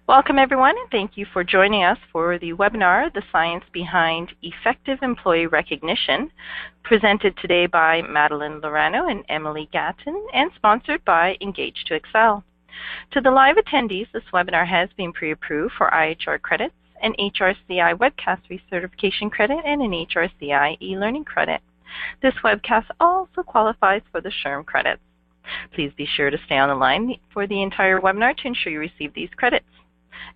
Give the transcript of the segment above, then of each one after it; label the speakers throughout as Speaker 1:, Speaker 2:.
Speaker 1: Welcome everyone, and thank you for joining us for the webinar, The Science Behind Effective Employee Recognition, presented today by Madeline Lorano and Emily Gatton, and sponsored by Engage2Excel. To the live attendees, this webinar has been pre-approved for IHR credits, an HRCI webcast recertification credit, and an HRCI e-learning credit. This webcast also qualifies for the SHRM credits. Please be sure to stay on the line for the entire webinar to ensure you receive these credits.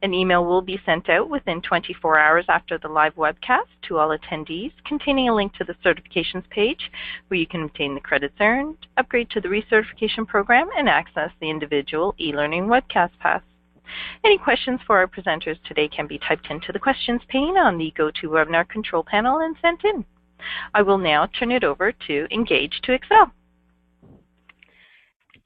Speaker 1: An email will be sent out within 24 hours after the live webcast to all attendees containing a link to the certifications page where you can obtain the credits earned, upgrade to the recertification program, and access the individual e-learning webcast pass. Any questions for our presenters today can be typed into the questions pane on the GoToWebinar control panel and sent in. I will now turn it over to Engage2Excel.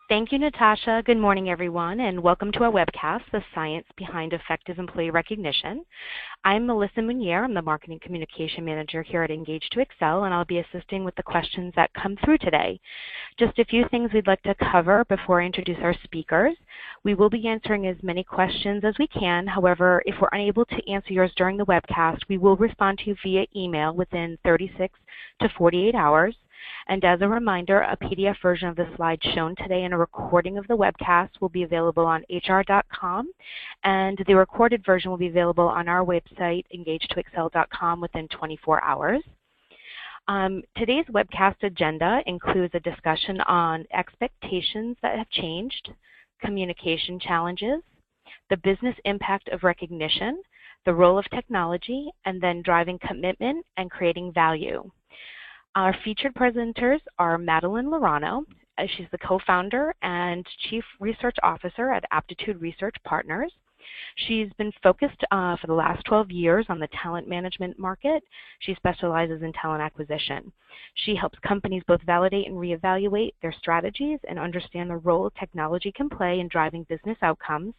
Speaker 2: Thank you, Natasha. Good morning, everyone, and welcome to our webcast, The Science Behind Effective Employee Recognition. I'm Melissa Munier. I'm the Marketing Communication Manager here at Engage2Excel, and I'll be assisting with the questions that come through today. Just a few things we'd like to cover before I introduce our speakers. We will be answering as many questions as we can. However, if we're unable to answer yours during the webcast, we will respond to you via email within 36 to 48 hours. And as a reminder, a PDF version of the slides shown today and a recording of the webcast will be available on hr.com, and the recorded version will be available on our website, engage2excel.com, within 24 hours. Today's webcast agenda includes a discussion on expectations that have changed, communication challenges, the business impact of recognition, the role of technology, and then driving commitment and creating value. Our featured presenters are Madeline Lorano. She's the co-founder and Chief Research Officer at Aptitude Research Partners. She's been focused for the last 12 years on the talent management market. She specializes in talent acquisition. She helps companies both validate and reevaluate their strategies and understand the role technology can play in driving business outcomes.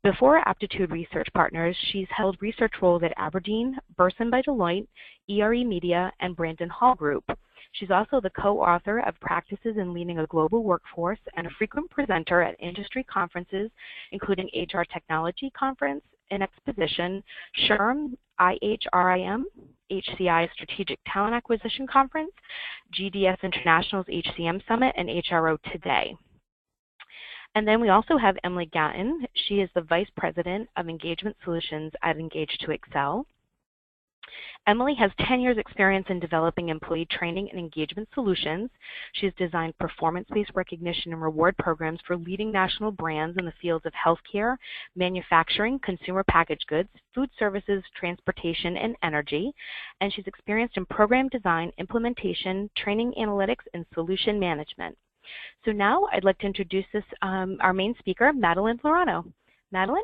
Speaker 2: Before Aptitude Research Partners, she's held research roles at Aberdeen, Burson by Deloitte, ERE Media, and Brandon Hall Group. She's also the co-author of Practices in Leading a Global Workforce and a frequent presenter at industry conferences, including HR Technology Conference, an Exposition, SHRM, IHRIM, HCI Strategic Talent Acquisition Conference, GDS International's HCM Summit, and HRO Today. And then we also have Emily Gatton. She is the Vice President of Engagement Solutions at Engage2Excel. Emily has 10 years experience in developing employee training and engagement solutions. She's designed performance-based recognition and reward programs for leading national brands in the fields of healthcare, manufacturing, consumer packaged goods, food services, transportation, and energy. And she's experienced in program design, implementation, training analytics, and solution management. So now I'd like to introduce our main speaker, Madeline Lorano. Madeline?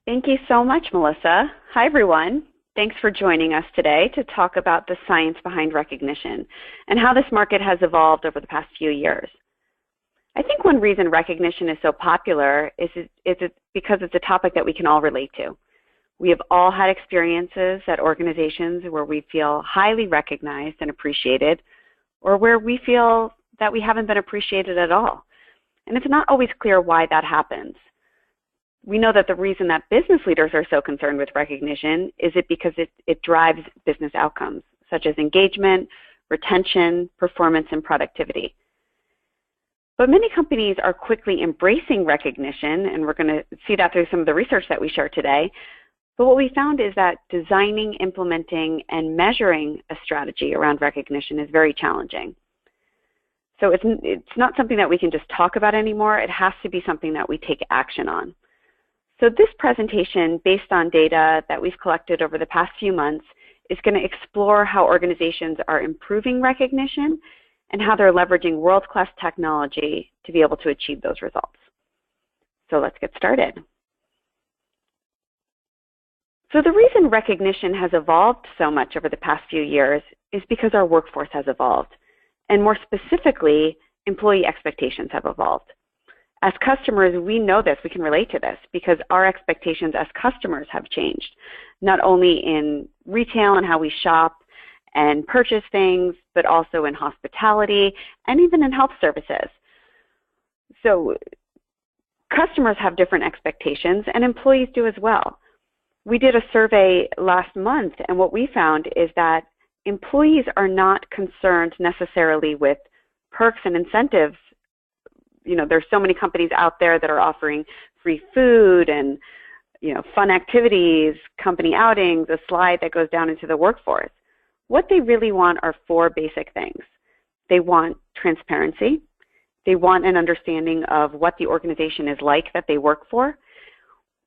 Speaker 3: Thank you so much, Melissa. Hi, everyone. Thanks for joining us today to talk about the science behind recognition and how this market has evolved over the past few years. I think one reason recognition is so popular is because it's a topic that we can all relate to. We have all had experiences at organizations where we feel highly recognized and appreciated, or where we feel that we haven't been appreciated at all. And it's not always clear why that happens. We know that the reason that business leaders are so concerned with recognition is because it drives business outcomes, such as engagement, retention, performance, and productivity. But many companies are quickly embracing recognition, and we're going to see that through some of the research that we share today. But what we found is that designing, implementing, and measuring a strategy around recognition is very challenging. So it's not something that we can just talk about anymore. It has to be something that we take action on. So this presentation, based on data that we've collected over the past few months, is going to explore how organizations are improving recognition and how they're leveraging world-class technology to be able to achieve those results. So let's get started. So the reason recognition has evolved so much over the past few years is because our workforce has evolved. And more specifically, employee expectations have evolved. As customers, we know this, we can relate to this, because our expectations as customers have changed, not only in retail and how we shop and purchase things, but also in hospitality and even in health services. So Customers have different expectations, and employees do as well. We did a survey last month, and what we found is that employees are not concerned necessarily with perks and incentives. You know, there's so many companies out there that are offering free food and, you know, fun activities, company outings, a slide that goes down into the workforce. What they really want are 4 basic things. They want transparency. They want an understanding of what the organization is like that they work for.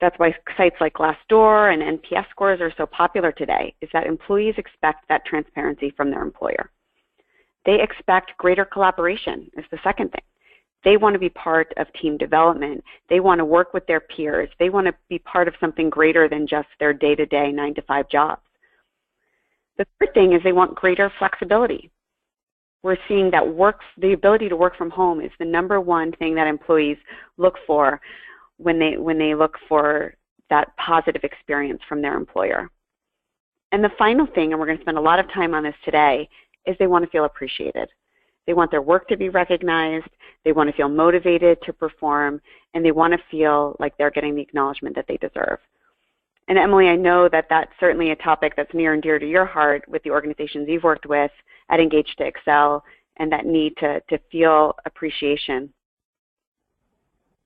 Speaker 3: That's why sites like Glassdoor and NPS scores are so popular today, is that employees expect that transparency from their employer. They expect greater collaboration is the second thing. They want to be part of team development. They want to work with their peers. They want to be part of something greater than just their day-to-day 9-to-5 jobs. The third thing is they want greater flexibility. We're seeing that the ability to work from home is the #1 thing that employees look for when they look for that positive experience from their employer. And the final thing, and we're going to spend a lot of time on this today, is they want to feel appreciated. They want their work to be recognized, they want to feel motivated to perform, and they want to feel like they're getting the acknowledgement that they deserve. And Emily, I know that that's certainly a topic that's near and dear to your heart with the organizations you've worked with at Engage2Excel, and that need to feel appreciation.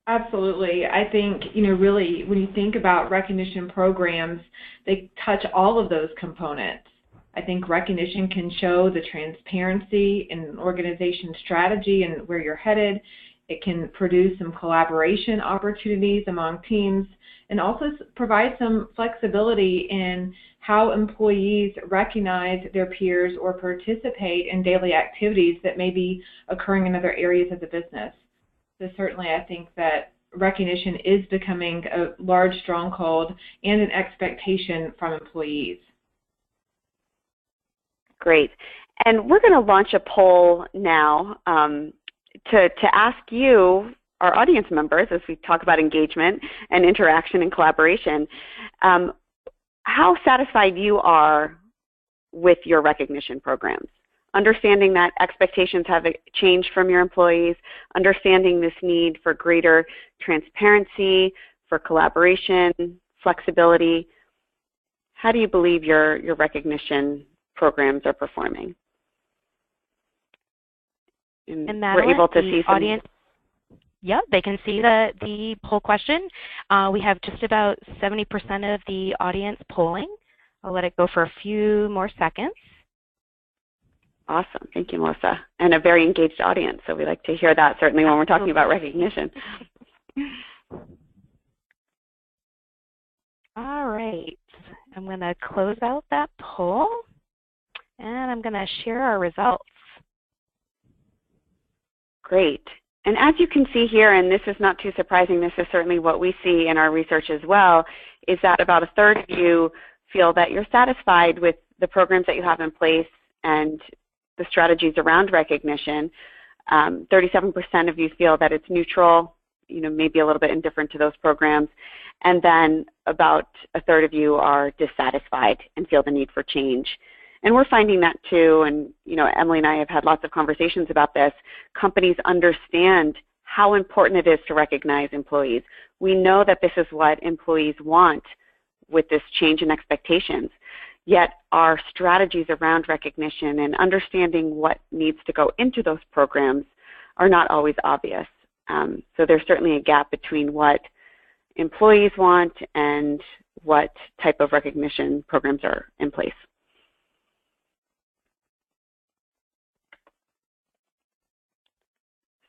Speaker 4: Absolutely. I think, really, when you think about recognition programs, they touch all of those components. I think recognition can show the transparency in an organization's strategy and where you're headed. It can produce some collaboration opportunities among teams, and also provide some flexibility in how employees recognize their peers or participate in daily activities that may be occurring in other areas of the business. So certainly I think that recognition is becoming a large stronghold and an expectation from employees.
Speaker 3: Great. And we're going to launch a poll now to ask you, our audience members, as we talk about engagement and interaction and collaboration, how satisfied you are with your recognition programs. Understanding that expectations have changed from your employees, understanding this need for greater transparency, for collaboration, flexibility. How do you believe your recognition programs are performing?
Speaker 2: And Madeline,
Speaker 3: we're able to see some
Speaker 2: audience. Yep, they can see the poll question. We have just about 70% of the audience polling. I'll let it go for a few more seconds.
Speaker 3: Awesome. Thank you, Melissa. And a very engaged audience, so we like to hear that, certainly when we're talking about recognition.
Speaker 2: All right. I'm going to close out that poll, and I'm going to share our results.
Speaker 3: Great. And as you can see here, and this is not too surprising, this is certainly what we see in our research as well, is that about 1/3 of you feel that you're satisfied with the programs that you have in place and the strategies around recognition. 37% of you feel that it's neutral, maybe a little bit indifferent to those programs. And then about 1/3 of you are dissatisfied and feel the need for change. And we're finding that too, and Emily and I have had lots of conversations about this. Companies understand how important it is to recognize employees. We know that this is what employees want with this change in expectations. Yet our strategies around recognition and understanding what needs to go into those programs are not always obvious. So there's certainly a gap between what employees want and what type of recognition programs are in place.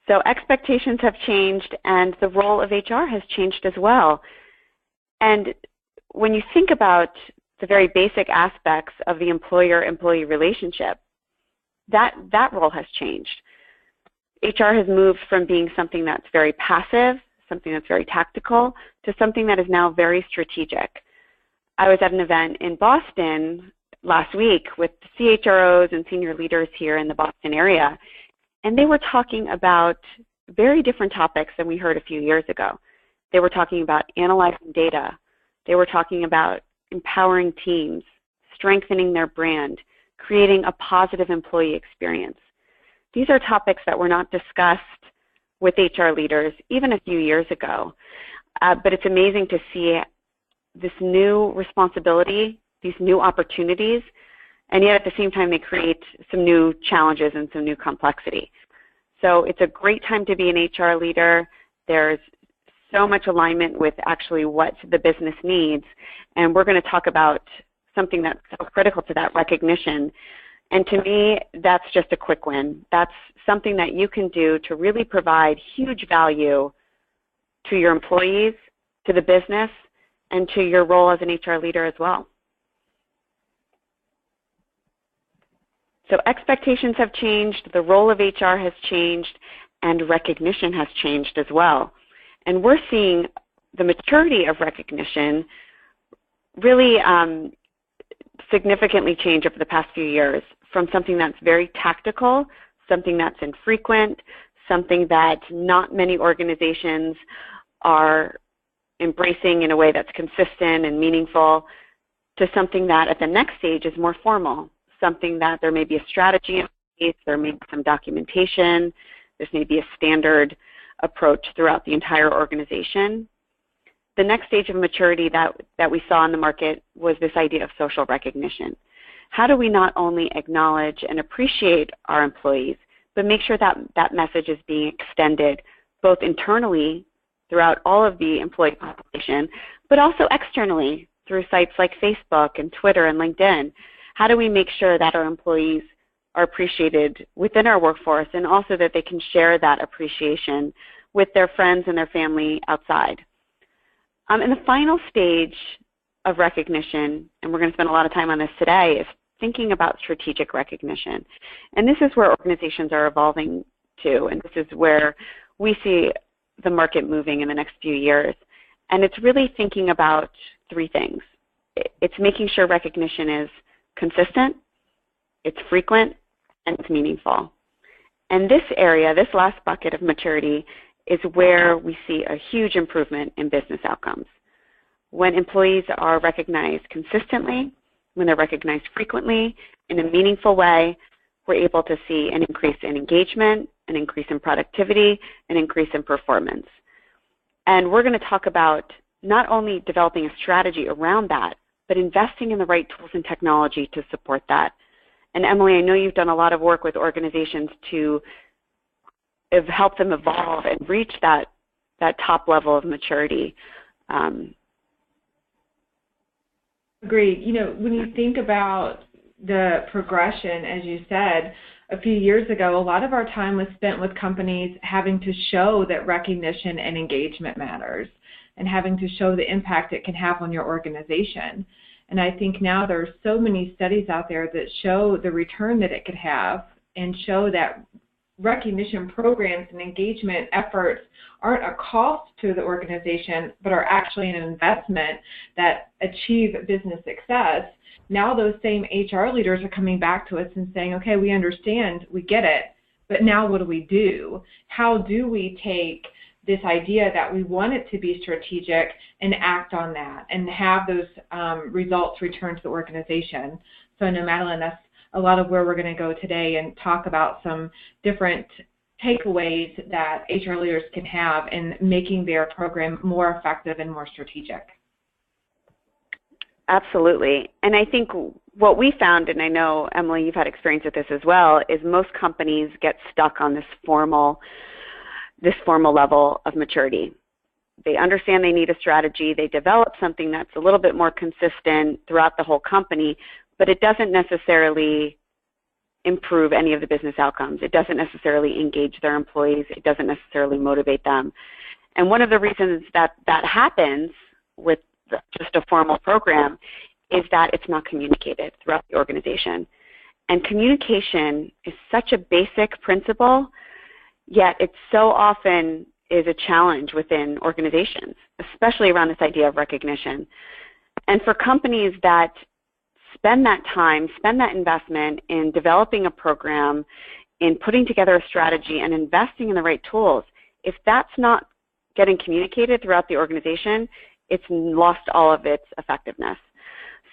Speaker 3: So expectations have changed, and the role of HR has changed as well. And when you think about the very basic aspects of the employer-employee relationship, that role has changed. HR has moved from being something that's very passive, something that's very tactical, to something that is now very strategic. I was at an event in Boston last week with CHROs and senior leaders here in the Boston area, and they were talking about very different topics than we heard a few years ago. They were talking about analyzing data. They were talking about empowering teams, strengthening their brand, creating a positive employee experience. These are topics that were not discussed with HR leaders even a few years ago. But it's amazing to see this new responsibility, these new opportunities, and yet at the same time they create some new challenges and some new complexity. So it's a great time to be an HR leader. There's so much alignment with actually what the business needs, and we're going to talk about something that's so critical to that recognition. And to me, that's just a quick win. That's something that you can do to really provide huge value to your employees, to the business, and to your role as an HR leader as well. So expectations have changed, the role of HR has changed, and recognition has changed as well. And we're seeing the maturity of recognition really significantly change over the past few years, from something that's very tactical, something that's infrequent, something that not many organizations are embracing in a way that's consistent and meaningful, to something that at the next stage is more formal, something that there may be a strategy in place, there may be some documentation, this may be a standard approach throughout the entire organization. The next stage of maturity that we saw in the market was this idea of social recognition. How do we not only acknowledge and appreciate our employees, but make sure that that message is being extended both internally throughout all of the employee population, but also externally through sites like Facebook and Twitter and LinkedIn? How do we make sure that our employees are appreciated within our workforce, and also that they can share that appreciation with their friends and their family outside? And the final stage of recognition, and we're going to spend a lot of time on this today, is thinking about strategic recognition. And this is where organizations are evolving to, and this is where we see the market moving in the next few years. And it's really thinking about three things. It's making sure recognition is consistent, it's frequent, and it's meaningful. And this area, this last bucket of maturity, is where we see a huge improvement in business outcomes. When employees are recognized consistently, when they're recognized frequently, in a meaningful way, we're able to see an increase in engagement, an increase in productivity, an increase in performance. And we're going to talk about not only developing a strategy around that, but investing in the right tools and technology to support that. And Emily, I know you've done a lot of work with organizations to help them evolve and reach that top level of maturity.
Speaker 4: Agreed. You know, when you think about the progression, as you said, a few years ago, a lot of our time was spent with companies having to show that recognition and engagement matters, and having to show the impact it can have on your organization. And I think now there are so many studies out there that show the return that it could have, and show that recognition programs and engagement efforts aren't a cost to the organization, but are actually an investment that achieve business success. Now those same HR leaders are coming back to us and saying, okay, we understand, we get it, but now what do we do? How do we take this idea that we want it to be strategic and act on that and have those results return to the organization? So I know, Madeline, that's a lot of where we're going to go today, and talk about some different takeaways that HR leaders can have in making their program more effective and more strategic.
Speaker 3: Absolutely. And I think what we found, and I know, Emily, you've had experience with this as well, is most companies get stuck on this formal level of maturity. They understand they need a strategy. They develop something that's a little bit more consistent throughout the whole company, but it doesn't necessarily improve any of the business outcomes. It doesn't necessarily engage their employees. It doesn't necessarily motivate them. And one of the reasons that happens with just a formal program is that it's not communicated throughout the organization. And communication is such a basic principle, yet it so often is a challenge within organizations, especially around this idea of recognition. And for companies that spend that time, spend that investment in developing a program, in putting together a strategy and investing in the right tools, if that's not getting communicated throughout the organization, it's lost all of its effectiveness.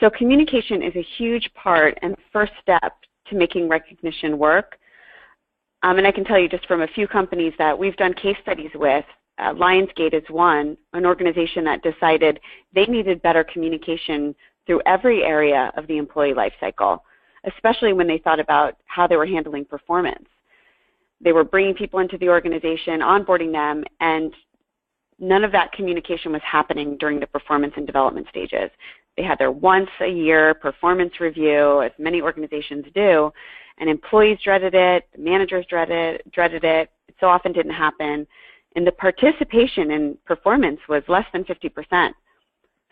Speaker 3: So communication is a huge part and first step to making recognition work. And I can tell you just from a few companies that we've done case studies with, Lionsgate is one, an organization that decided they needed better communication through every area of the employee life cycle, especially when they thought about how they were handling performance. They were bringing people into the organization, onboarding them, and none of that communication was happening during the performance and development stages. They had their once-a-year performance review, as many organizations do, and employees dreaded it, managers dreaded it. It so often didn't happen, and the participation in performance was less than 50%.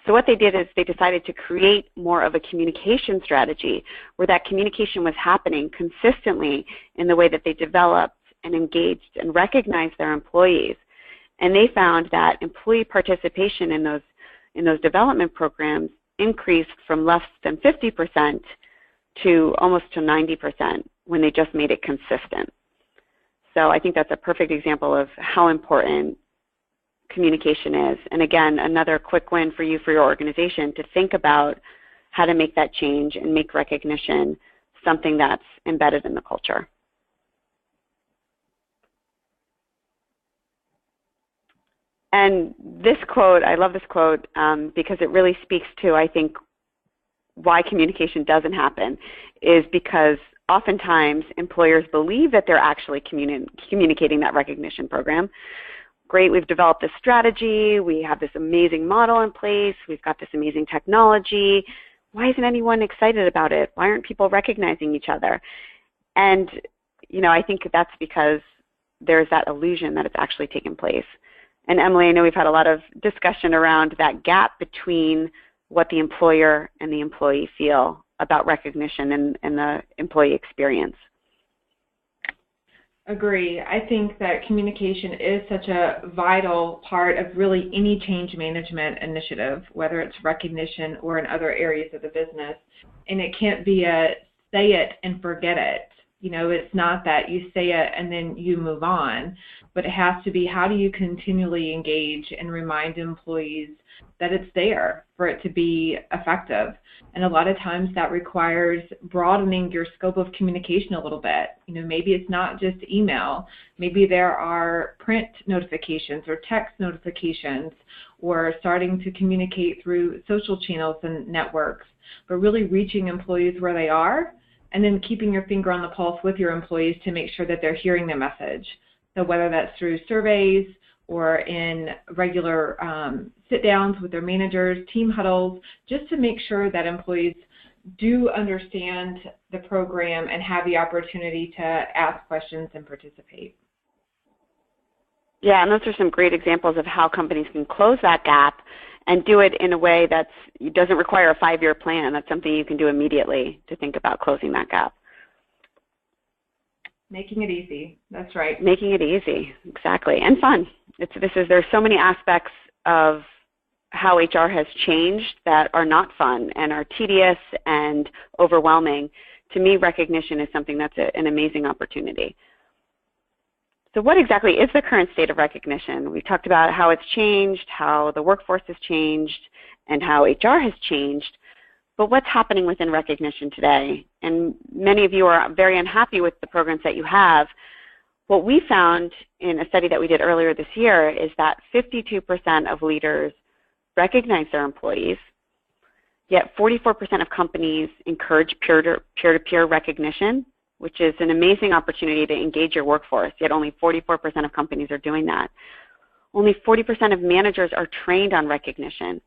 Speaker 3: So what they did is they decided to create more of a communication strategy where that communication was happening consistently in the way that they developed and engaged and recognized their employees. And they found that employee participation in those development programs increased from less than 50% to almost to 90% when they just made it consistent. So I think that's a perfect example of how important communication is. And again, another quick win for you, for your organization, to think about how to make that change and make recognition something that's embedded in the culture. And this quote, I love this quote because it really speaks to, I think, why communication doesn't happen, is because oftentimes employers believe that they're actually communicating that recognition program. Great, we've developed this strategy, we have this amazing model in place, we've got this amazing technology. Why isn't anyone excited about it? Why aren't people recognizing each other? And I think that's because there's that illusion that it's actually taken place. And Emily, I know we've had a lot of discussion around that gap between what the employer and the employee feel about recognition and the employee experience.
Speaker 4: Agree. I think that communication is such a vital part of really any change management initiative, whether it's recognition or in other areas of the business. And it can't be a say it and forget it. It's not that you say it and then you move on, but it has to be, how do you continually engage and remind employees that it's there for it to be effective? And a lot of times that requires broadening your scope of communication a little bit. Maybe it's not just email. Maybe there are print notifications or text notifications, or starting to communicate through social channels and networks, but really reaching employees where they are, and then keeping your finger on the pulse with your employees to make sure that they're hearing the message. So whether that's through surveys or in regular sit-downs with their managers, team huddles, just to make sure that employees do understand the program and have the opportunity to ask questions and participate.
Speaker 3: Yeah, and those are some great examples of how companies can close that gap and do it in a way that doesn't require a 5-year plan. That's something you can do immediately to think about closing that gap.
Speaker 4: Making it easy. That's right.
Speaker 3: Making it easy, exactly, and fun. There's so many aspects of how HR has changed that are not fun and are tedious and overwhelming. To me, recognition is something that's an amazing opportunity. So what exactly is the current state of recognition? We talked about how it's changed, how the workforce has changed, and how HR has changed. But what's happening within recognition today? And many of you are very unhappy with the programs that you have. What we found in a study that we did earlier this year is that 52% of leaders recognize their employees, yet 44% of companies encourage peer-to-peer recognition, which is an amazing opportunity to engage your workforce, yet only 44% of companies are doing that. Only 40% of managers are trained on recognition.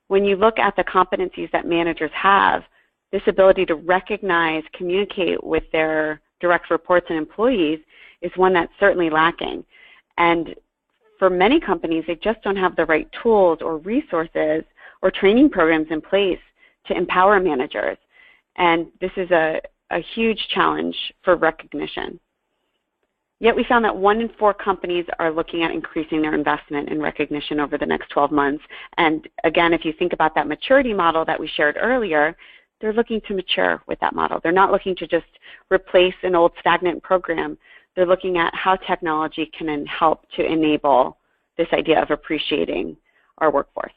Speaker 3: When you look at the competencies that managers have, this ability to recognize, communicate with their direct reports and employees is one that's certainly lacking. And for many companies, they just don't have the right tools or resources or training programs in place to empower managers. And this is a huge challenge for recognition. Yet we found that 1 in 4 companies are looking at increasing their investment in recognition over the next 12 months. And again, if you think about that maturity model that we shared earlier, they're looking to mature with that model. They're not looking to just replace an old stagnant program. They're looking at how technology can help to enable this idea of appreciating our workforce.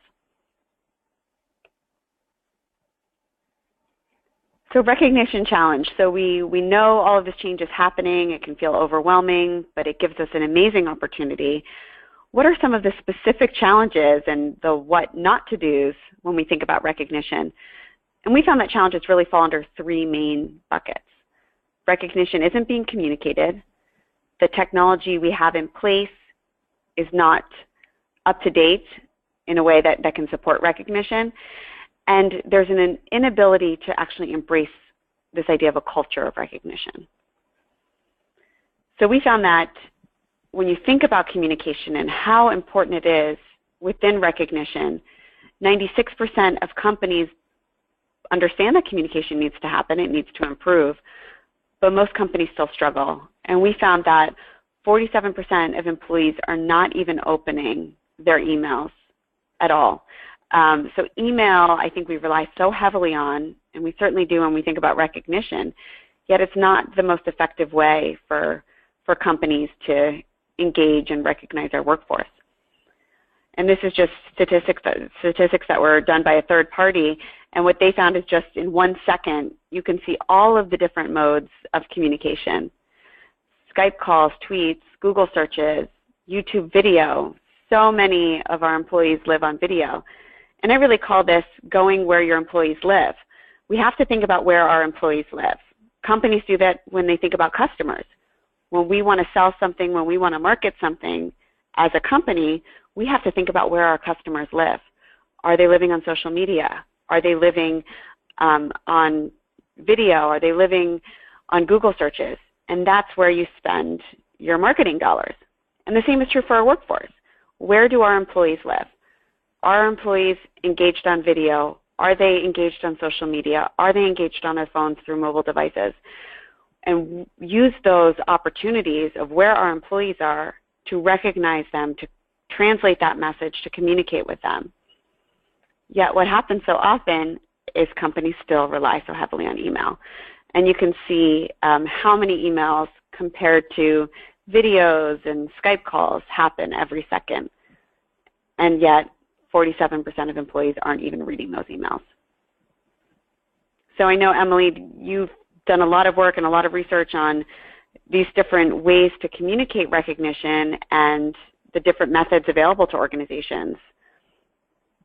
Speaker 3: So recognition challenge. So we know all of this change is happening. It can feel overwhelming, but it gives us an amazing opportunity. What are some of the specific challenges and the what not to do's when we think about recognition? And we found that challenges really fall under three main buckets. Recognition isn't being communicated. The technology we have in place is not up to date in a way that can support recognition. And there's an inability to actually embrace this idea of a culture of recognition. So we found that when you think about communication and how important it is within recognition, 96% of companies understand that communication needs to happen, it needs to improve, but most companies still struggle. And we found that 47% of employees are not even opening their emails at all. So email, I think we rely so heavily on, and we certainly do when we think about recognition, yet it's not the most effective way for companies to engage and recognize our workforce. And this is just statistics that were done by a third party, and what they found is just in 1 second, you can see all of the different modes of communication. Skype calls, tweets, Google searches, YouTube video. So many of our employees live on video. And I really call this going where your employees live. We have to think about where our employees live. Companies do that when they think about customers. When we want to sell something, when we want to market something as a company, we have to think about where our customers live. Are they living on social media? Are they living on video? Are they living on Google searches? And that's where you spend your marketing dollars. And the same is true for our workforce. Where do our employees live? Are our employees engaged on video? Are they engaged on social media? Are they engaged on their phones through mobile devices? And use those opportunities of where our employees are to recognize them, to translate that message, to communicate with them. Yet what happens so often is companies still rely so heavily on email. And you can see how many emails compared to videos and Skype calls happen every second. And yet 47% of employees aren't even reading those emails. So I know, Emily, you've done a lot of work and a lot of research on these different ways to communicate recognition and the different methods available to organizations.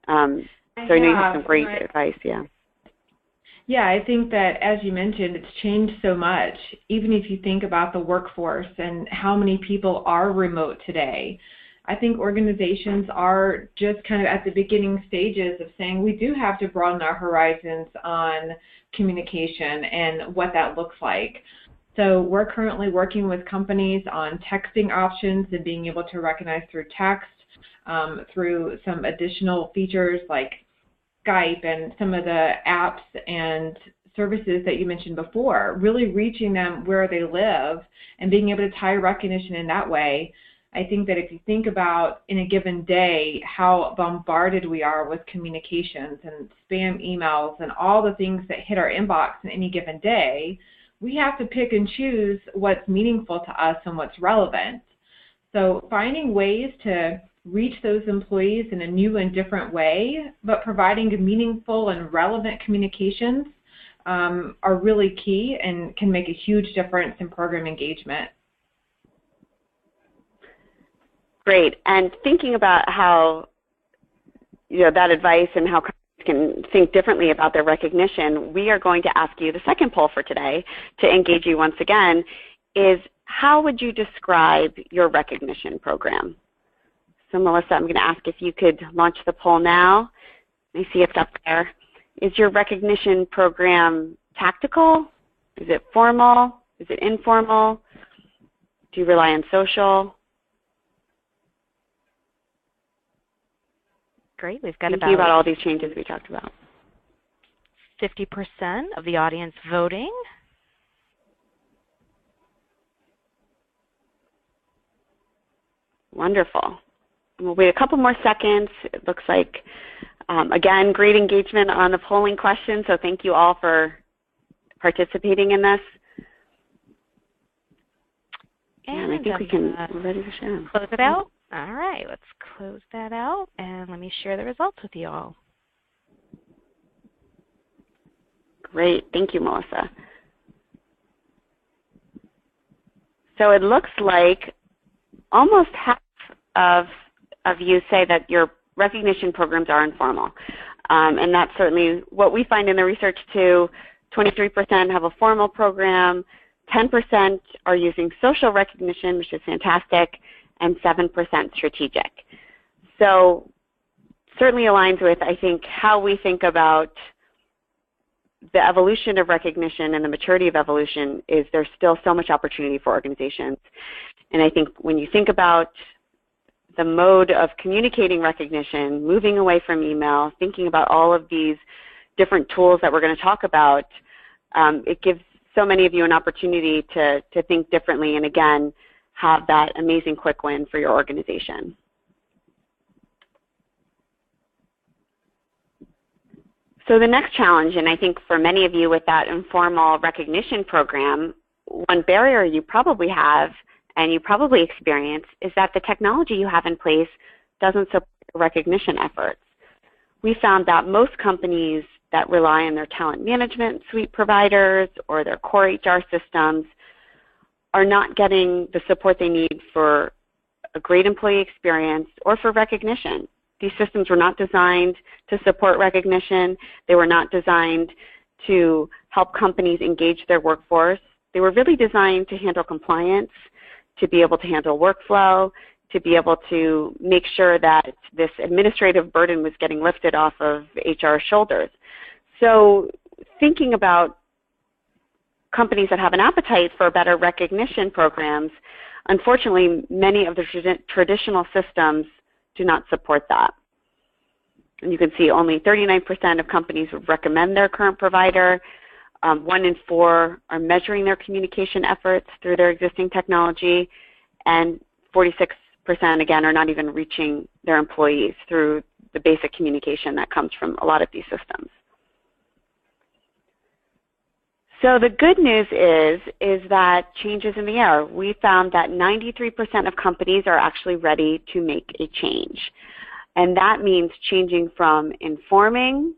Speaker 3: So I know you have some great advice, yeah.
Speaker 4: Yeah, I think that, as you mentioned, it's changed so much. Even if you think about the workforce and how many people are remote today, I think organizations are just kind of at the beginning stages of saying we do have to broaden our horizons on communication and what that looks like. So we're currently working with companies on texting options and being able to recognize through text, through some additional features like Skype and some of the apps and services that you mentioned before, really reaching them where they live and being able to tie recognition in that way. I think that if you think about in a given day how bombarded we are with communications and spam emails and all the things that hit our inbox in any given day, we have to pick and choose what's meaningful to us and what's relevant. So finding ways to reach those employees in a new and different way, but providing meaningful and relevant communications are really key and can make a huge difference in program engagement.
Speaker 3: Great. And thinking about how that advice and how companies can think differently about their recognition, we are going to ask you the second poll for today to engage you once again is how would you describe your recognition program? So Melissa, I'm going to ask if you could launch the poll now. I see it's up there. Is your recognition program tactical? Is it formal? Is it informal? Do you rely on social?
Speaker 2: Great. We've got
Speaker 3: Thinking about all these changes we talked about.
Speaker 2: 50% of the audience voting.
Speaker 3: Wonderful. We'll wait a couple more seconds. It looks like, again, great engagement on the polling question, so thank you all for participating in this. And I think we're ready to share.
Speaker 2: Close it out. All right, let's close that out, and let me share the results with you all.
Speaker 3: Great. Thank you, Melissa. So it looks like almost half of you say that your recognition programs are informal. And that's certainly what we find in the research too. 23% have a formal program, 10% are using social recognition, which is fantastic, and 7% strategic. So certainly aligns with, I think, how we think about the evolution of recognition and the maturity of evolution is there's still so much opportunity for organizations. And I think when you think about the mode of communicating recognition, moving away from email, thinking about all of these different tools that we're going to talk about, it gives so many of you an opportunity to think differently and, again, have that amazing quick win for your organization. So the next challenge, and I think for many of you with that informal recognition program, one barrier you probably have and you probably experience is that the technology you have in place doesn't support recognition efforts. We found that most companies that rely on their talent management suite providers or their core HR systems are not getting the support they need for a great employee experience or for recognition. These systems were not designed to support recognition. They were not designed to help companies engage their workforce. They were really designed to handle compliance, to be able to handle workflow, to be able to make sure that this administrative burden was getting lifted off of HR's shoulders. So thinking about companies that have an appetite for better recognition programs, unfortunately, many of the traditional systems do not support that. And you can see only 39% of companies would recommend their current provider. 1 in 4 are measuring their communication efforts through their existing technology, and 46% again are not even reaching their employees through the basic communication that comes from a lot of these systems. So the good news is that change is in the air. We found that 93% of companies are actually ready to make a change. And that means changing from informing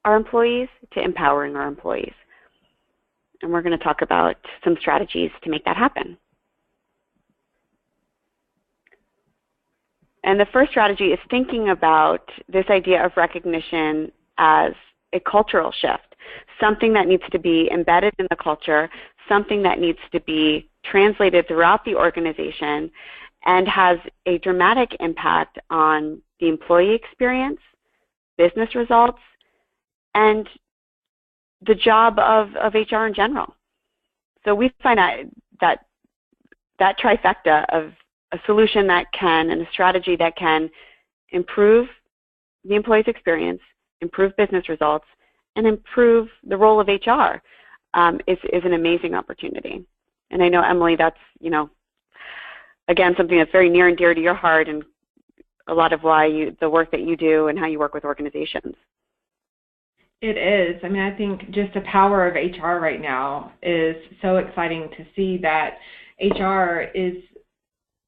Speaker 3: our employees to empowering our employees. And we're going to talk about some strategies to make that happen. And the first strategy is thinking about this idea of recognition as a cultural shift, something that needs to be embedded in the culture, something that needs to be translated throughout the organization and has a dramatic impact on the employee experience, business results, and the job of HR in general. So we find that trifecta of a solution that can and a strategy that can improve the employee's experience, improve business results, and improve the role of HR is an amazing opportunity. And I know, Emily, that's, again, something that's very near and dear to your heart and a lot of why the work that you do and how you work with organizations.
Speaker 4: It is. I mean, I think just the power of HR right now is so exciting to see that HR is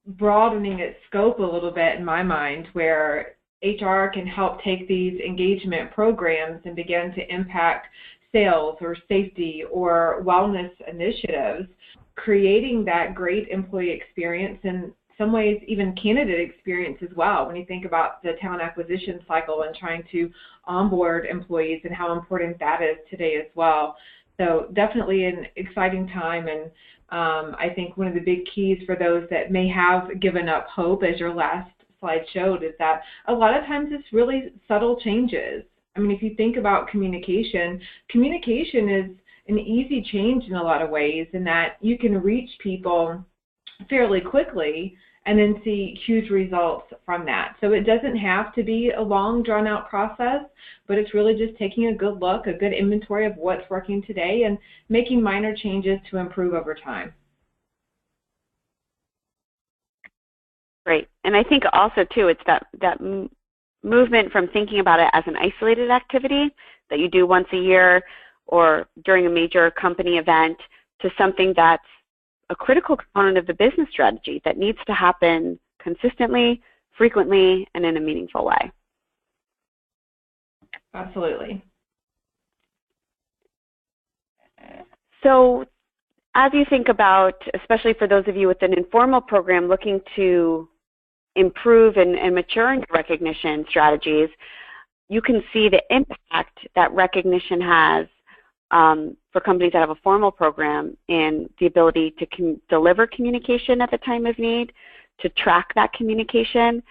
Speaker 4: broadening its scope a little bit in my mind, where HR can help take these engagement programs and begin to impact sales or safety or wellness initiatives, creating that great employee experience, in some ways even candidate experience as well, when you think about the talent acquisition cycle and trying to onboard employees and how important that is today as well. So definitely an exciting time, and I think one of the big keys for those that may have given up hope, as your last slide showed, is that a lot of times it's really subtle changes. I mean, if you think about communication is an easy change in a lot of ways, in that you can reach people fairly quickly and then see huge results from that. So it doesn't have to be a long, drawn-out process, but it's really just taking a good look, a good inventory of what's working today, and making minor changes to improve over time.
Speaker 3: Great. And I think also, too, it's that movement from thinking about it as an isolated activity that you do once a year or during a major company event to something that's a critical component of the business strategy that needs to happen consistently, frequently, and in a meaningful way.
Speaker 4: Absolutely.
Speaker 3: So as you think about, especially for those of you with an informal program looking to improve and mature in your recognition strategies, you can see the impact that recognition has for companies that have a formal program in the ability to deliver communication at the time of need, to track that communication,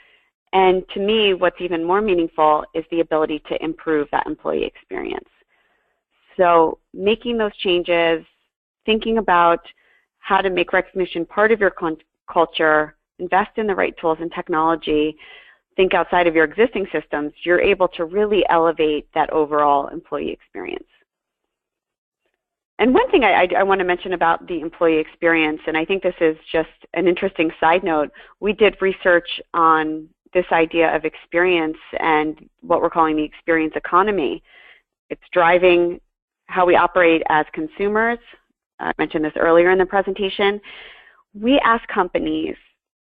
Speaker 3: and to me, what's even more meaningful is the ability to improve that employee experience. So making those changes, thinking about how to make recognition part of your culture, invest in the right tools and technology, think outside of your existing systems, you're able to really elevate that overall employee experience. And one thing I want to mention about the employee experience, and I think this is just an interesting side note, we did research on this idea of experience and what we're calling the experience economy. It's driving how we operate as consumers. I mentioned this earlier in the presentation. We asked companies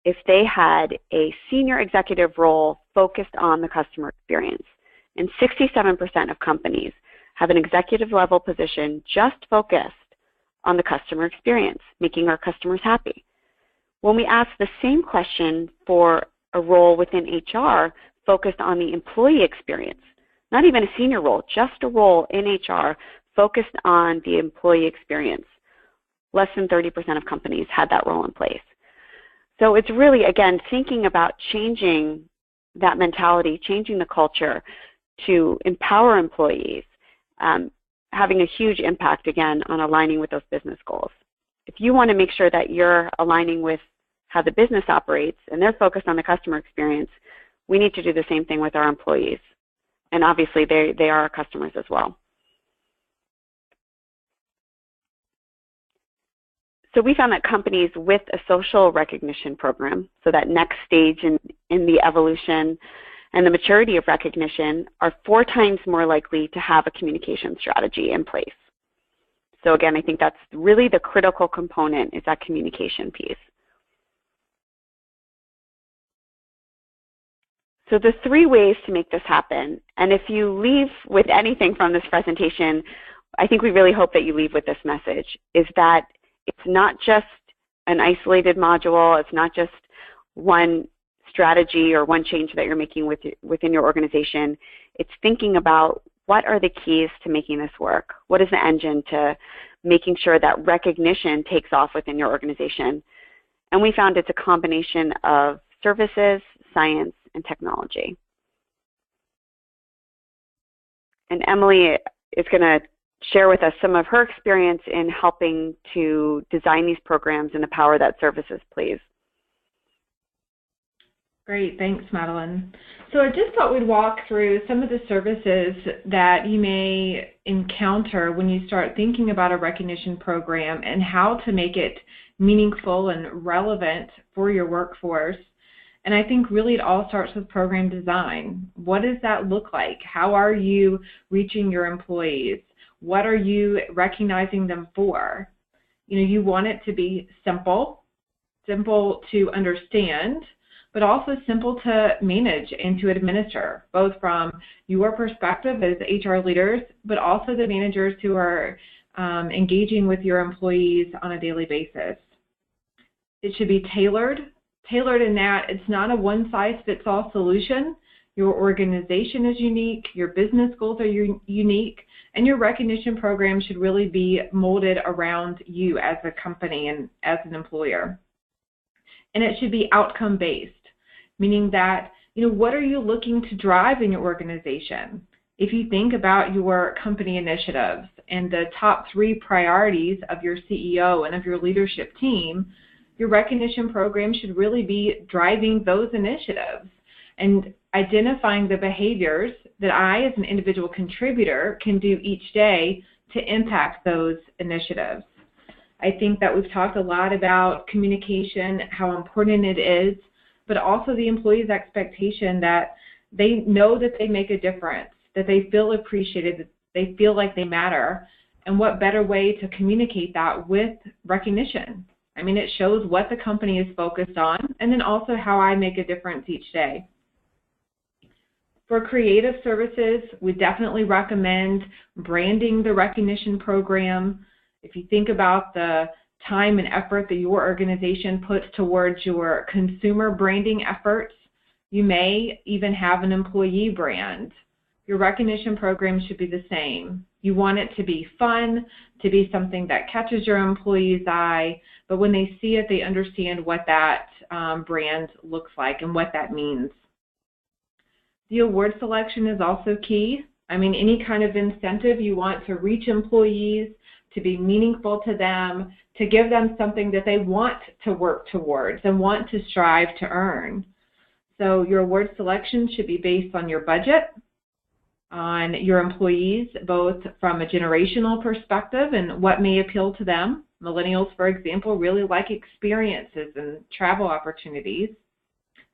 Speaker 3: if they had a senior executive role focused on the customer experience. And 67% of companies have an executive level position just focused on the customer experience, making our customers happy. When we ask the same question for a role within HR focused on the employee experience, not even a senior role, just a role in HR focused on the employee experience, less than 30% of companies had that role in place. So it's really, again, thinking about changing that mentality, changing the culture to empower employees, having a huge impact, again, on aligning with those business goals. If you want to make sure that you're aligning with how the business operates and they're focused on the customer experience, we need to do the same thing with our employees. And obviously, they are our customers as well. So we found that companies with a social recognition program, so that next stage in the evolution and the maturity of recognition, are 4 times more likely to have a communication strategy in place. So again, I think that's really the critical component, is that communication piece. So the 3 ways to make this happen, and if you leave with anything from this presentation, I think we really hope that you leave with this message, is that it's not just an isolated module, it's not just one strategy or one change that you're making within your organization. It's thinking about what are the keys to making this work? What is the engine to making sure that recognition takes off within your organization? And we found it's a combination of services, science, and technology. And Emily is going to share with us some of her experience in helping to design these programs and the power that services plays.
Speaker 4: Great, thanks, Madeline. So I just thought we'd walk through some of the services that you may encounter when you start thinking about a recognition program and how to make it meaningful and relevant for your workforce. And I think really it all starts with program design. What does that look like? How are you reaching your employees? What are you recognizing them for? You know, you want it to be simple to understand, but also simple to manage and to administer, both from your perspective as HR leaders, but also the managers who are engaging with your employees on a daily basis. It should be tailored in that it's not a one-size-fits-all solution. Your organization is unique, your business goals are unique, and your recognition program should really be molded around you as a company and as an employer. And it should be outcome-based, meaning that, you know, what are you looking to drive in your organization? If you think about your company initiatives and the top 3 priorities of your CEO and of your leadership team, your recognition program should really be driving those initiatives and identifying the behaviors that I, as an individual contributor, can do each day to impact those initiatives. I think that we've talked a lot about communication, how important it is, but also the employee's expectation that they know that they make a difference, that they feel appreciated, that they feel like they matter. And what better way to communicate that with recognition? I mean, it shows what the company is focused on, and then also how I make a difference each day. For creative services, we definitely recommend branding the recognition program. If you think about the time and effort that your organization puts towards your consumer branding efforts, you may even have an employee brand. Your recognition program should be the same. You want it to be fun, to be something that catches your employee's eye, but when they see it, they understand what that brand looks like and what that means. The award selection is also key. I mean, any kind of incentive you want to reach employees, to be meaningful to them, to give them something that they want to work towards and want to strive to earn. So your award selection should be based on your budget, on your employees, both from a generational perspective and what may appeal to them. Millennials, for example, really like experiences and travel opportunities,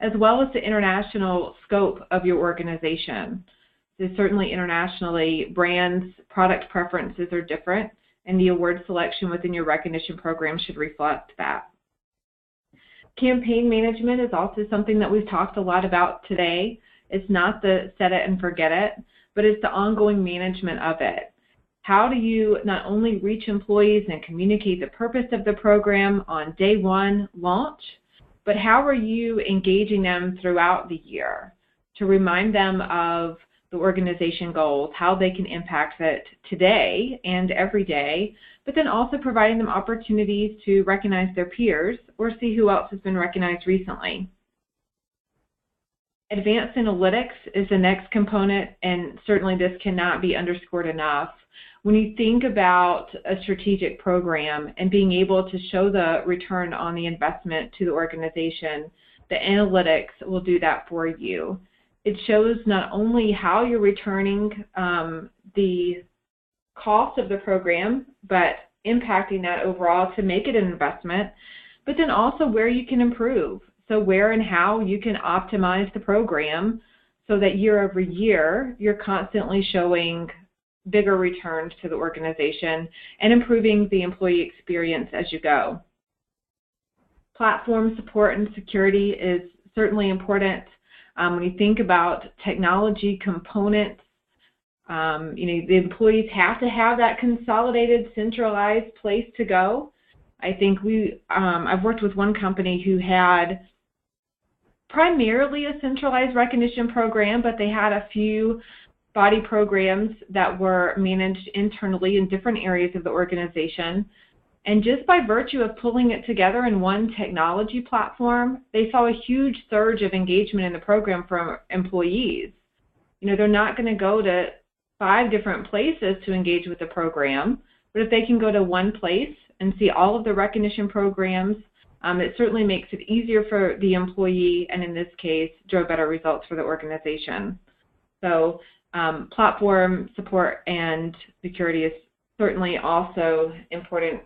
Speaker 4: as well as the international scope of your organization. So certainly internationally, brands, product preferences are different, and the award selection within your recognition program should reflect that. Campaign management is also something that we've talked a lot about today. It's not the set it and forget it, but it's the ongoing management of it. How do you not only reach employees and communicate the purpose of the program on day one launch, but how are you engaging them throughout the year to remind them of the organization goals, how they can impact it today and every day, but then also providing them opportunities to recognize their peers or see who else has been recognized recently. Advanced analytics is the next component, and certainly this cannot be underscored enough. When you think about a strategic program and being able to show the return on the investment to the organization, the analytics will do that for you. It shows not only how you're returning the cost of the program, but impacting that overall to make it an investment, but then also where you can improve. So where and how you can optimize the program so that year over year, you're constantly showing bigger returns to the organization and improving the employee experience as you go. Platform support and security is certainly important. When you think about technology components, the employees have to have that consolidated, centralized place to go. I think I've worked with one company who had primarily a centralized recognition program, but they had a few body programs that were managed internally in different areas of the organization. And just by virtue of pulling it together in one technology platform, they saw a huge surge of engagement in the program from employees. They're not going to go to 5 different places to engage with the program, but if they can go to one place and see all of the recognition programs, it certainly makes it easier for the employee, and in this case, drove better results for the organization. So platform support and security is certainly also important.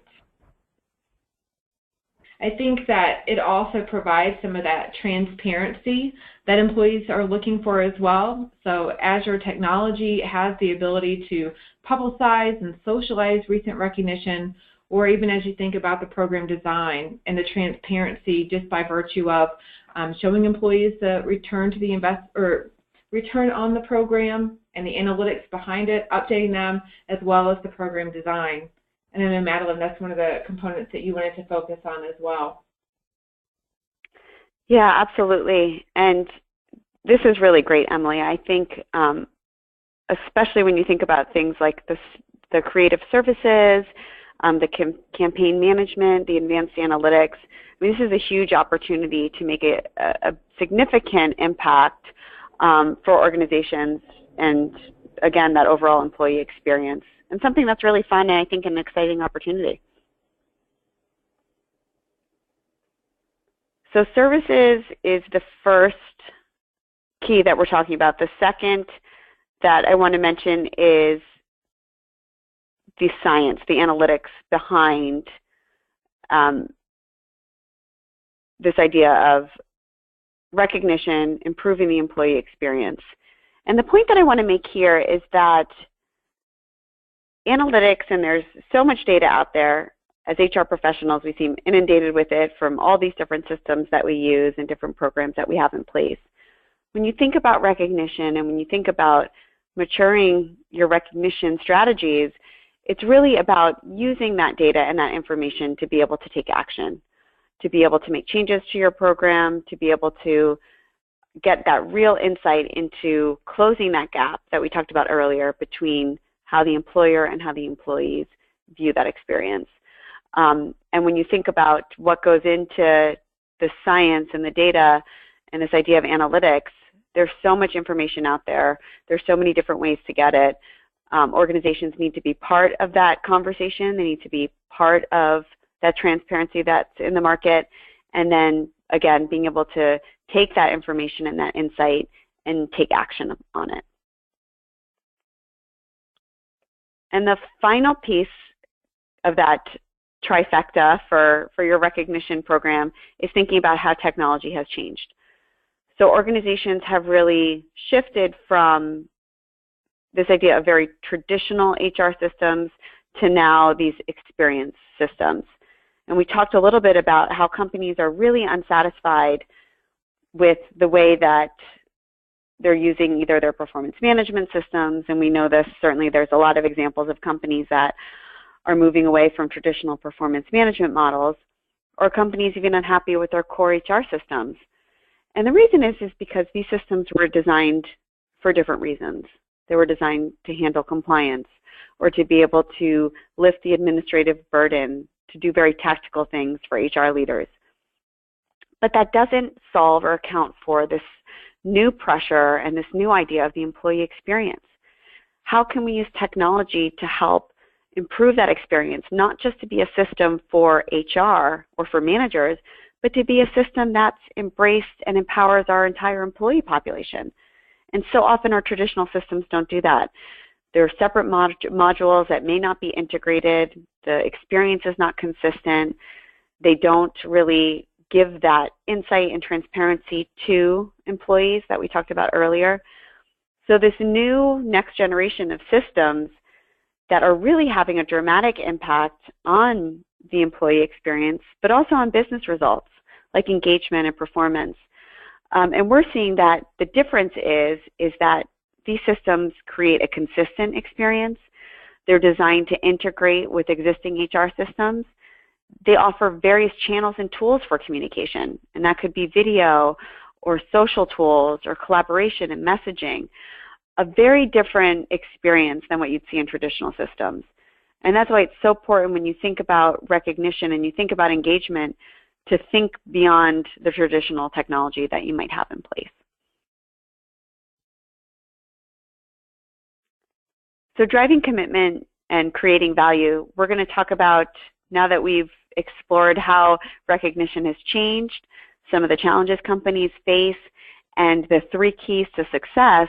Speaker 4: I think that it also provides some of that transparency that employees are looking for as well. So Azure technology has the ability to publicize and socialize recent recognition, or even as you think about the program design and the transparency just by virtue of showing employees the return to the return on the program and the analytics behind it, updating them, as well as the program design. And then, Madeline, that's one of the components that you wanted to focus on as well.
Speaker 3: Yeah, absolutely. And this is really great, Emily. I think especially when you think about things like the creative services, the campaign management, the advanced analytics. I mean, this is a huge opportunity to make a significant impact for organizations and, again, that overall employee experience. And something that's really fun and I think an exciting opportunity. So services is the first key that we're talking about. The second that I want to mention is the science, the analytics behind this idea of recognition, improving the employee experience. And the point that I want to make here is that analytics, and there's so much data out there, as HR professionals, we seem inundated with it from all these different systems that we use and different programs that we have in place. When you think about recognition and when you think about maturing your recognition strategies, it's really about using that data and that information to be able to take action, to be able to make changes to your program, to be able to get that real insight into closing that gap that we talked about earlier between how the employer and how the employees view that experience. And when you think about what goes into the science and the data and this idea of analytics, there's so much information out there. There's so many different ways to get it. Organizations need to be part of that conversation. They need to be part of that transparency that's in the market. And then, again, being able to take that information and that insight and take action on it. And the final piece of that trifecta for your recognition program is thinking about how technology has changed. So organizations have really shifted from this idea of very traditional HR systems to now these experience systems. And we talked a little bit about how companies are really unsatisfied with the way that they're using either their performance management systems, and we know this, certainly there's a lot of examples of companies that are moving away from traditional performance management models, or companies even unhappy with their core HR systems. And the reason is because these systems were designed for different reasons. They were designed to handle compliance or to be able to lift the administrative burden, to do very tactical things for HR leaders. But that doesn't solve or account for this new pressure and this new idea of the employee experience. How can we use technology to help improve that experience, not just to be a system for HR or for managers, but to be a system that's embraced and empowers our entire employee population? And so often our traditional systems don't do that. There are separate modules that may not be integrated. The experience is not consistent. They don't really give that insight and transparency to employees that we talked about earlier. So this new next generation of systems that are really having a dramatic impact on the employee experience, but also on business results like engagement and performance. And we're seeing that the difference is that these systems create a consistent experience. They're designed to integrate with existing HR systems. They offer various channels and tools for communication, and that could be video or social tools or collaboration and messaging. A very different experience than what you'd see in traditional systems. And that's why it's so important when you think about recognition and you think about engagement to think beyond the traditional technology that you might have in place. So driving commitment and creating value, we're going to talk about, now that we've explored how recognition has changed, some of the challenges companies face, and the 3 keys to success,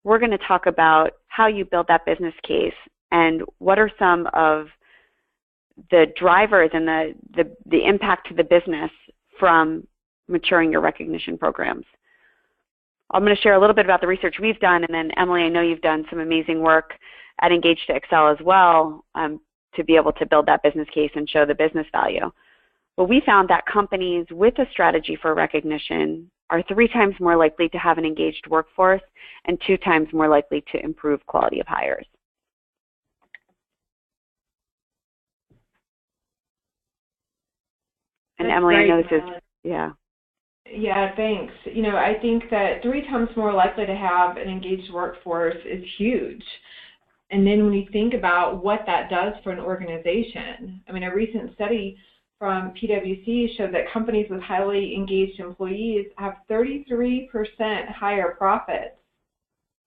Speaker 3: we're going to talk about how you build that business case and what are some of the drivers and the impact to the business from maturing your recognition programs. I'm going to share a little bit about the research we've done, and then Emily, I know you've done some amazing work at Engage2Excel as well to be able to build that business case and show the business value. But we found that companies with a strategy for recognition are 3 times more likely to have an engaged workforce and 2 times more likely to improve quality of hires. And
Speaker 4: That's
Speaker 3: Emily,
Speaker 4: great,
Speaker 3: I know this is, yeah.
Speaker 4: Yeah, thanks. You know, I think that 3 times more likely to have an engaged workforce is huge. And then when you think about what that does for an organization, I mean, a recent study from PwC showed that companies with highly engaged employees have 33% higher profits.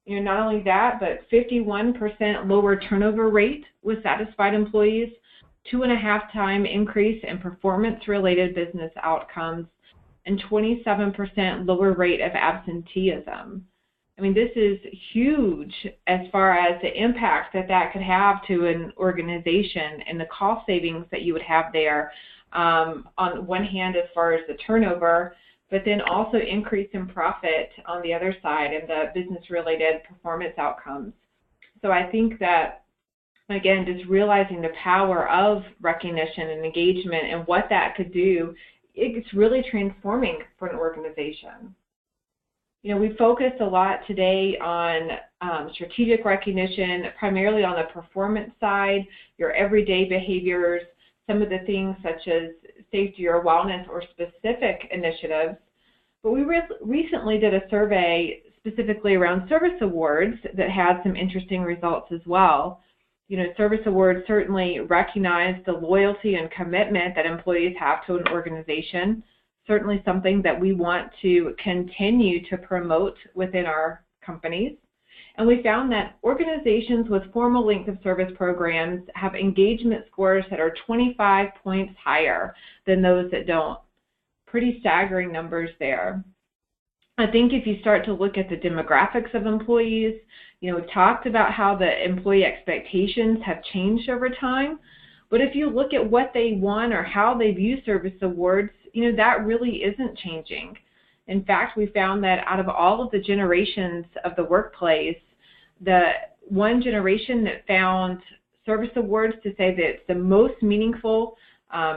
Speaker 4: You know, not only that, but 51% lower turnover rate with satisfied employees, 2.5-time increase in performance-related business outcomes, and 27% lower rate of absenteeism. I mean, this is huge as far as the impact that could have to an organization and the cost savings that you would have there. On one hand, as far as the turnover, but then also increase in profit on the other side and the business-related performance outcomes. So I think that, again, just realizing the power of recognition and engagement and what that could do, it's really transforming for an organization. You know, we focused a lot today on strategic recognition, primarily on the performance side, your everyday behaviors, some of the things such as safety or wellness or specific initiatives. But we recently did a survey specifically around service awards that had some interesting results as well. You know, service awards certainly recognize the loyalty and commitment that employees have to an organization, certainly something that we want to continue to promote within our companies. And we found that organizations with formal length of service programs have engagement scores that are 25 points higher than those that don't. Pretty staggering numbers there. I think if you start to look at the demographics of employees, you know, we've talked about how the employee expectations have changed over time, but if you look at what they want or how they view service awards, you know, that really isn't changing. In fact, we found that out of all of the generations of the workplace, the one generation that found service awards to say that it's the most meaningful,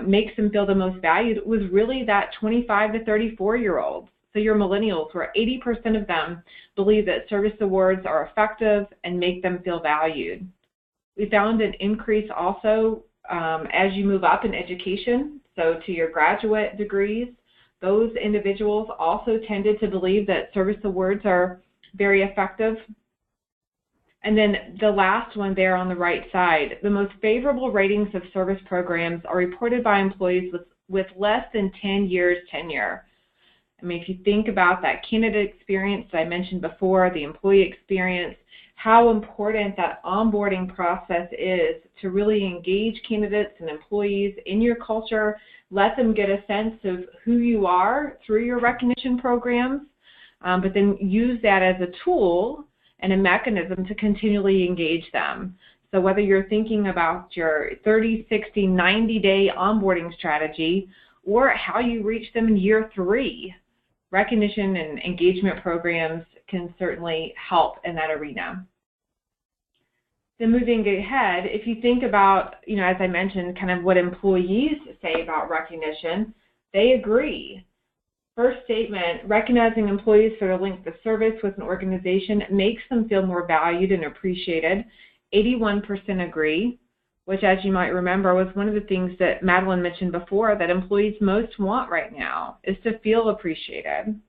Speaker 4: makes them feel the most valued, was really that 25 to 34-year-olds. So your millennials, where 80% of them believe that service awards are effective and make them feel valued. We found an increase also as you move up in education, so to your graduate degrees, those individuals also tended to believe that service awards are very effective. And then the last one there on the right side, the most favorable ratings of service programs are reported by employees with less than 10 years tenure. I mean, if you think about that candidate experience that I mentioned before, the employee experience, how important that onboarding process is to really engage candidates and employees in your culture, let them get a sense of who you are through your recognition programs, but then use that as a tool and a mechanism to continually engage them. So whether you're thinking about your 30, 60, 90-day onboarding strategy or how you reach them in year 3, recognition and engagement programs can certainly help in that arena. Then moving ahead, if you think about, you know, as I mentioned, kind of what employees say about recognition, they agree. First statement, recognizing employees for their length of service with an organization makes them feel more valued and appreciated. 81% agree, which, as you might remember, was one of the things that Madeline mentioned before that employees most want right now, is to feel appreciated.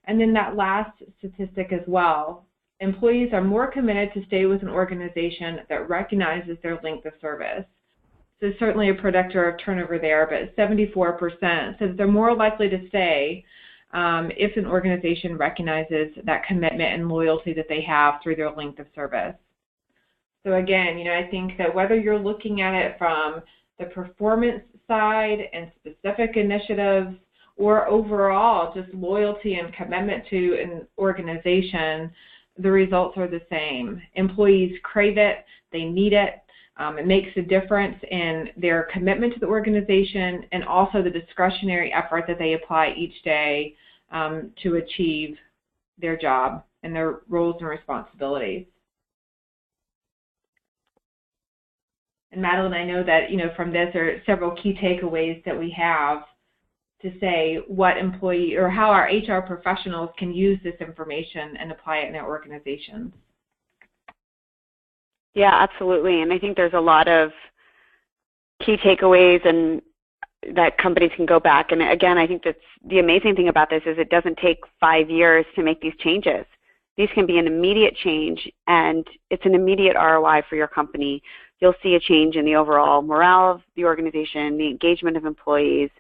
Speaker 4: And then that last statistic as well, employees are more committed to stay with an organization that recognizes their length of service. So certainly a predictor of turnover there, but 74% says they're more likely to stay if an organization recognizes that commitment and loyalty that they have through their length of service. So again, you know, I think that whether you're looking at it from the performance side and specific initiatives or overall just loyalty and commitment to an organization, the results are the same. Employees crave it, they need it. It makes a difference in their commitment to the organization and also the discretionary effort that they apply each day to achieve their job and their roles and responsibilities. And Madeline, I know that, you know, from this there are several key takeaways that we have to say what employee or how our HR professionals can use this information and apply it in their organizations.
Speaker 3: Yeah, absolutely. And I think there's a lot of key takeaways and that companies can go back. And again, I think that's the amazing thing about this is it doesn't take 5 years to make these changes. These can be an immediate change, and it's an immediate ROI for your company. You'll see a change in the overall morale of the organization, the engagement of employees,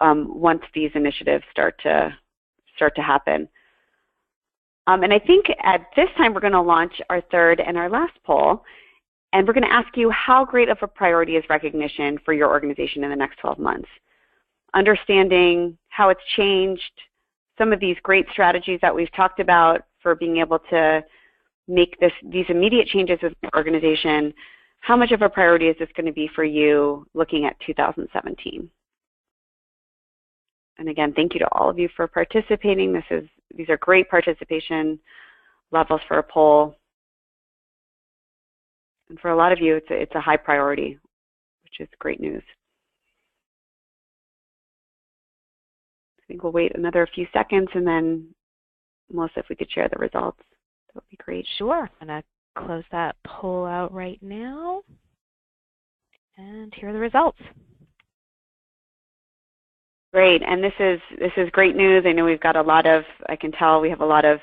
Speaker 3: once these initiatives start to happen. And I think at this time we're going to launch our third and our last poll, and we're going to ask you how great of a priority is recognition for your organization in the next 12 months. Understanding how it's changed, some of these great strategies that we've talked about for being able to make these immediate changes with the organization, how much of a priority is this going to be for you looking at 2017? And again, thank you to all of you for participating. These are great participation levels for a poll. And for a lot of you, it's a high priority, which is great news. I think we'll wait another few seconds and then Melissa, if we could share the results, that would be great.
Speaker 2: Sure. I'm going to close that poll out right now. And here are the results.
Speaker 3: Great, and this is great news. I know we've got a lot of, I can tell we have a lot of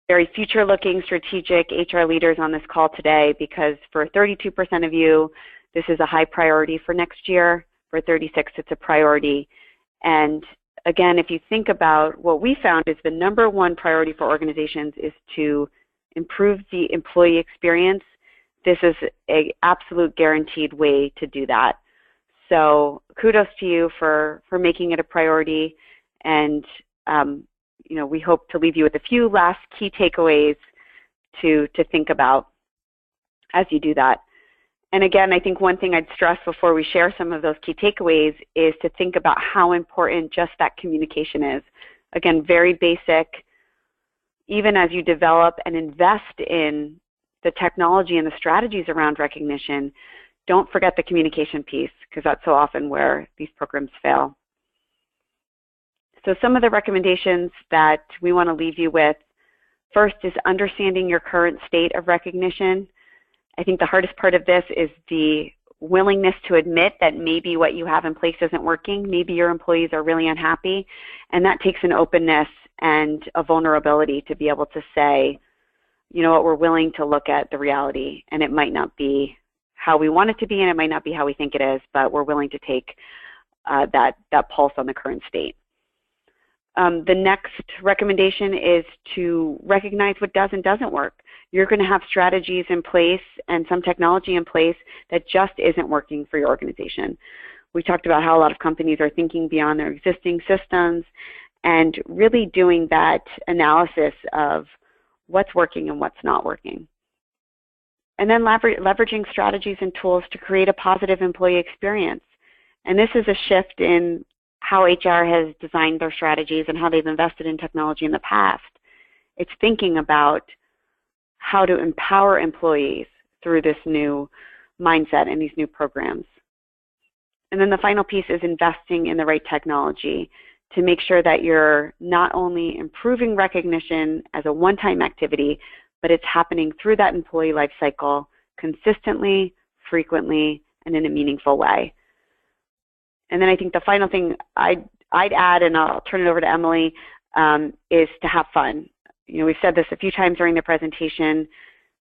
Speaker 3: very future-looking strategic HR leaders on this call today, because for 32% of you, this is a high priority for next year. For 36, it's a priority. And again, if you think about what we found is the #1 priority for organizations is to improve the employee experience. This is an absolute guaranteed way to do that. So kudos to you for making it a priority, and you know, we hope to leave you with a few last key takeaways to think about as you do that. And again, I think one thing I'd stress before we share some of those key takeaways is to think about how important just that communication is. Again, very basic. Even as you develop and invest in the technology and the strategies around recognition, don't forget the communication piece, because that's so often where these programs fail. So some of the recommendations that we want to leave you with, first is understanding your current state of recognition. I think the hardest part of this is the willingness to admit that maybe what you have in place isn't working. Maybe your employees are really unhappy, and that takes an openness and a vulnerability to be able to say, you know what, we're willing to look at the reality, and it might not be how we want it to be, and it might not be how we think it is, but we're willing to take that pulse on the current state. The next recommendation is to recognize what does and doesn't work. You're going to have strategies in place and some technology in place that just isn't working for your organization. We talked about how a lot of companies are thinking beyond their existing systems and really doing that analysis of what's working and what's not working. And then leveraging strategies and tools to create a positive employee experience. And this is a shift in how HR has designed their strategies and how they've invested in technology in the past. It's thinking about how to empower employees through this new mindset and these new programs. And then the final piece is investing in the right technology to make sure that you're not only improving recognition as a one-time activity, but it's happening through that employee life cycle consistently, frequently, and in a meaningful way. And then I think the final thing I'd add, and I'll turn it over to Emily, is to have fun. You know, we've said this a few times during the presentation.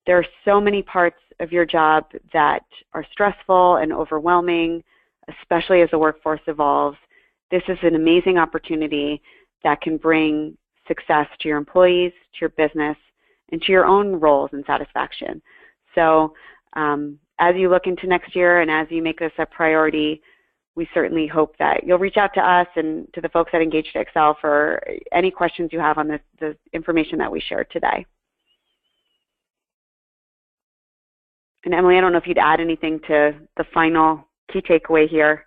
Speaker 3: There are so many parts of your job that are stressful and overwhelming, especially as the workforce evolves. This is an amazing opportunity that can bring success to your employees, to your business, and to your own roles and satisfaction. So as you look into next year and as you make this a priority, we certainly hope that you'll reach out to us and to the folks at Engage2Excel for any questions you have on the information that we shared today. And Emily, I don't know if you'd add anything to the final key takeaway here.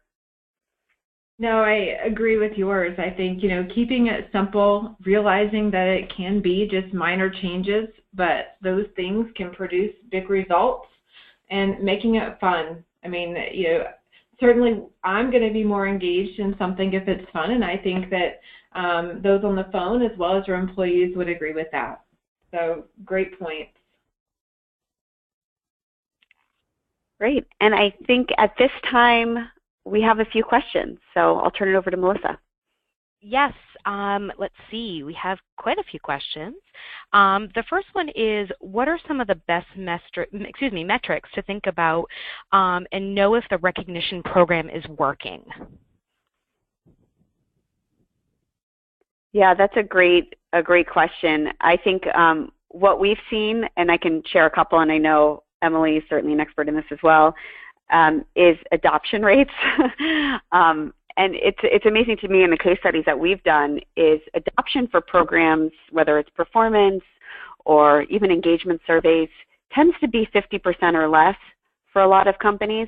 Speaker 4: No, I agree with yours. I think, you know, keeping it simple, realizing that it can be just minor changes, but those things can produce big results, and making it fun. I mean, you know, certainly I'm going to be more engaged in something if it's fun, and I think that those on the phone as well as your employees would agree with that. So great points.
Speaker 3: Great. And I think at this time, we have a few questions, so I'll turn it over to Melissa.
Speaker 2: Yes, let's see. We have quite a few questions. The first one is, what are some of the best metrics to think about and know if the recognition program is working?
Speaker 3: Yeah, that's a great question. I think what we've seen, and I can share a couple, and I know Emily is certainly an expert in this as well, is adoption rates. And it's amazing to me in the case studies that we've done is adoption for programs, whether it's performance or even engagement surveys, tends to be 50% or less for a lot of companies.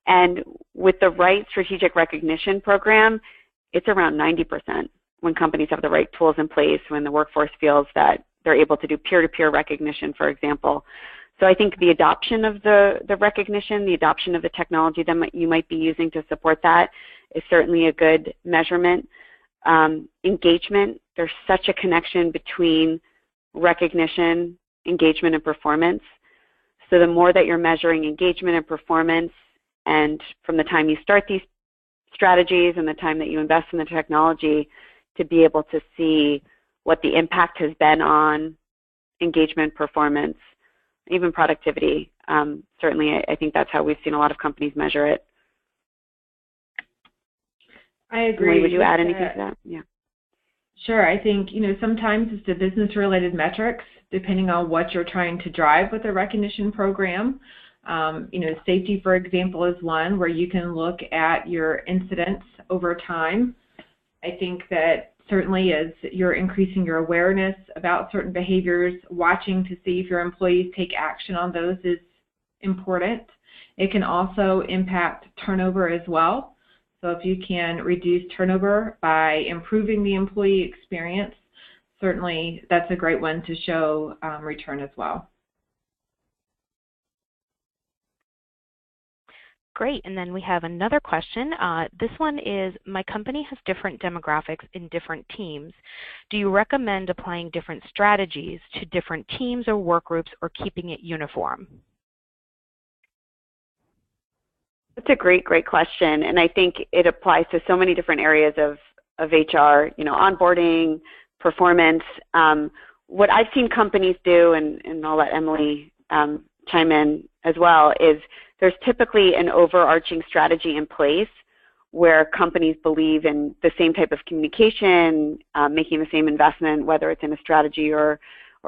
Speaker 3: And with the right strategic recognition program, it's around 90% when companies have the right tools in place, when the workforce feels that they're able to do peer-to-peer recognition, for example. So I think the adoption of the recognition, the adoption of the technology that you might be using to support that is certainly a good measurement. Engagement, there's such a connection between recognition, engagement, and performance. So the more that you're measuring engagement and performance, and from the time you start these strategies and the time that you invest in the technology, to be able to see what the impact has been on engagement, performance, even productivity. Certainly, I think that's how we've seen a lot of companies measure it.
Speaker 4: I agree.
Speaker 3: Would you add anything to that? Yeah.
Speaker 4: Sure. I think, sometimes it's the business-related metrics, depending on what you're trying to drive with a recognition program. Safety, for example, is one where you can look at your incidents over time. I think that certainly as you're increasing your awareness about certain behaviors, watching to see if your employees take action on those is important. It can also impact turnover as well. So if you can reduce turnover by improving the employee experience, certainly that's a great one to show return as well.
Speaker 2: Great, and then we have another question. This one is, my company has different demographics in different teams. Do you recommend applying different strategies to different teams or work groups, or keeping it uniform?
Speaker 3: That's a great question, and I think it applies to so many different areas of HR, onboarding, performance. What I've seen companies do, and I'll let Emily chime in as well, is there's typically an overarching strategy in place where companies believe in the same type of communication, making the same investment, whether it's in a strategy or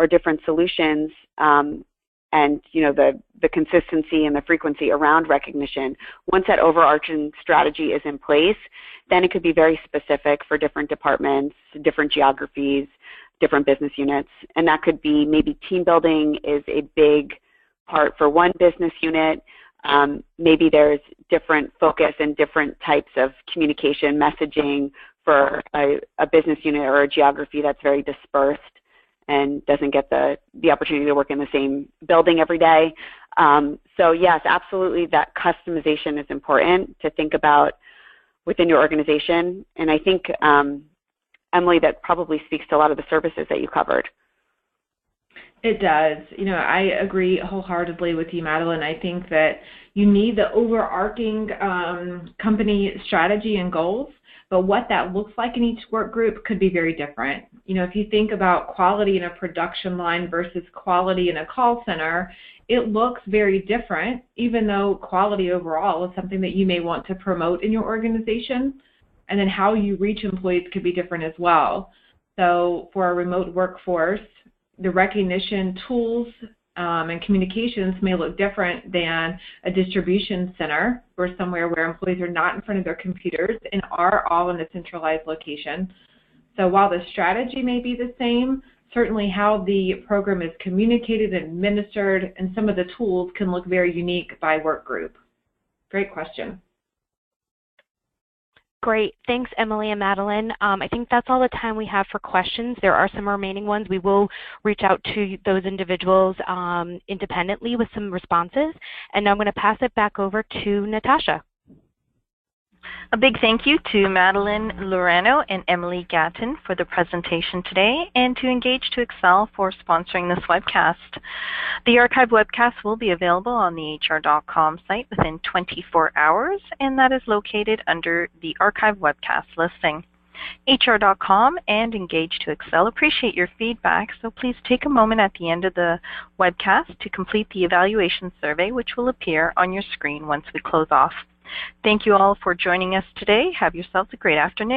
Speaker 3: different solutions, and the consistency and the frequency around recognition. Once that overarching strategy is in place, then it could be very specific for different departments, different geographies, different business units, and that could be maybe team building is a big part for one business unit. Maybe there's different focus and different types of communication messaging for a business unit or a geography that's very dispersed and doesn't get the opportunity to work in the same building every day. So yes, absolutely, that customization is important to think about within your organization. And I think, Emily, that probably speaks to a lot of the services that you covered.
Speaker 4: It does. I agree wholeheartedly with you, Madeline. I think that you need the overarching company strategy and goals, but what that looks like in each work group could be very different. If you think about quality in a production line versus quality in a call center, it looks very different, even though quality overall is something that you may want to promote in your organization. And then how you reach employees could be different as well. So for a remote workforce, the recognition tools and communications may look different than a distribution center or somewhere where employees are not in front of their computers and are all in a centralized location. So while the strategy may be the same, certainly how the program is communicated and administered and some of the tools can look very unique by work group. Great question.
Speaker 2: Great. Thanks, Emily and Madeline. I think that's all the time we have for questions. There are some remaining ones. We will reach out to those individuals independently with some responses. And now I'm going to pass it back over to Natasha.
Speaker 1: A big thank you to Madeline Lorano and Emily Gatton for the presentation today, and to Engage2Excel for sponsoring this webcast. The archive webcast will be available on the hr.com site within 24 hours, and that is located under the archive webcast listing. HR.com and Engage2Excel appreciate your feedback, so please take a moment at the end of the webcast to complete the evaluation survey, which will appear on your screen once we close off. Thank you all for joining us today. Have yourselves a great afternoon.